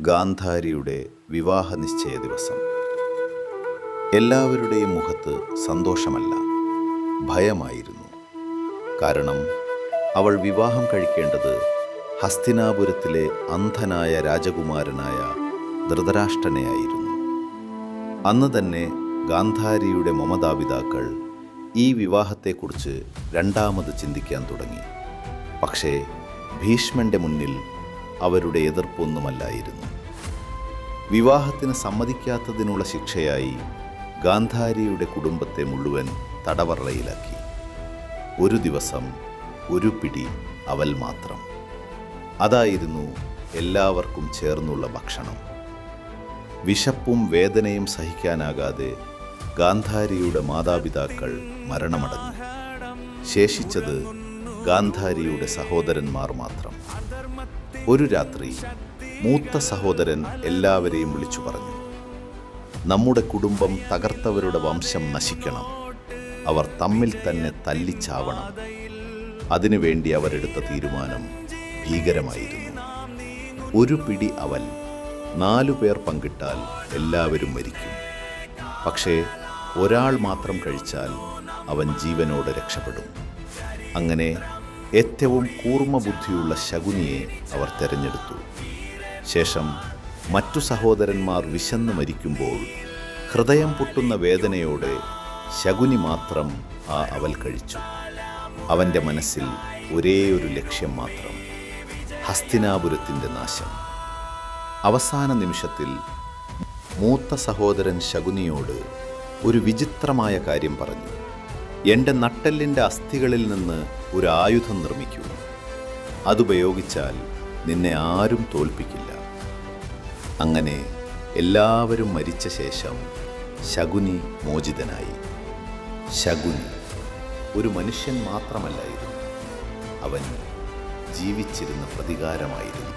ഗാന്ധാരിയുടെ വിവാഹ നിശ്ചയ ദിവസം. എല്ലാവരുടെയും മുഖത്ത് സന്തോഷമല്ല, ഭയമായിരുന്നു. കാരണം അവൾ വിവാഹം കഴിക്കേണ്ടത് ഹസ്തിനാപുരത്തിലെ അന്ധനായ രാജകുമാരനായ ധൃതരാഷ്ട്രനെയായിരുന്നു. അന്ന് തന്നെ ഗാന്ധാരിയുടെ മമതാപിതാക്കൾ ഈ വിവാഹത്തെക്കുറിച്ച് രണ്ടാമത് ചിന്തിക്കാൻ തുടങ്ങി. പക്ഷേ ഭീഷ്മന്റെ മുന്നിൽ അവരുടെ എതിർപ്പൊന്നുമല്ലായിരുന്നു. വിവാഹത്തിന് സമ്മതിക്കാത്തതിനുള്ള ശിക്ഷയായി ഗാന്ധാരിയുടെ കുടുംബത്തെ മുഴുവൻ തടവറയിലാക്കി. ഒരു ദിവസം ഒരു പിടി അവൽ മാത്രം. അതായിരുന്നു എല്ലാവർക്കും ചേർന്നുള്ള ഭക്ഷണം. വിശപ്പും വേദനയും സഹിക്കാനാകാതെ ഗാന്ധാരിയുടെ മാതാപിതാക്കൾ മരണമടഞ്ഞു. ശേഷിച്ചത് ഗാന്ധാരിയുടെ സഹോദരന്മാർ മാത്രം. ഒരു രാത്രി മൂത്ത സഹോദരൻ എല്ലാവരെയും വിളിച്ചു പറഞ്ഞു, നമ്മുടെ കുടുംബം തകർത്തവരുടെ വംശം നശിക്കണം, അവർ തമ്മിൽ തന്നെ തല്ലിച്ചാവണം. അതിനുവേണ്ടി അവരെടുത്ത തീരുമാനം ഭീകരമായിരുന്നു. ഒരു പിടി അവൽ 4 പേർ പങ്കിട്ടാൽ എല്ലാവരും മരിക്കും. പക്ഷേ ഒരാൾ മാത്രം കഴിച്ചാൽ അവൻ ജീവനോടെ രക്ഷപ്പെടും. അങ്ങനെ ഏറ്റവും കൂർമ്മബുദ്ധിയുള്ള ശകുനിയെ അവർ തിരഞ്ഞെടുത്തു. ശേഷം മറ്റു സഹോദരന്മാർ വിശന്നു മരിക്കുമ്പോൾ ഹൃദയം പൊട്ടുന്ന വേദനയോടെ ശകുനി മാത്രം ആ അവൽ കഴിച്ചു. അവൻ്റെ മനസ്സിൽ ഒരേ ഒരു ലക്ഷ്യം മാത്രം, ഹസ്തിനാപുരത്തിൻ്റെ നാശം. അവസാന നിമിഷത്തിൽ മൂത്ത സഹോദരൻ ശകുനിയോട് ഒരു വിചിത്രമായ കാര്യം പറഞ്ഞു. എൻ്റെ നട്ടെല്ലിൻ്റെ അസ്ഥികളിൽ നിന്ന് ഒരു ആയുധം നിർമ്മിക്കൂ. അതുപയോഗിച്ചാൽ നിന്നെ ആരും തോൽപ്പിക്കില്ല. അങ്ങനെ എല്ലാവരും മരിച്ച ശേഷം ശകുനി മോചിതനായി. ശകുനി ഒരു മനുഷ്യൻ മാത്രമല്ലായിരുന്നു, അവൻ ജീവിച്ചിരുന്ന പ്രതികാരമായിരുന്നു.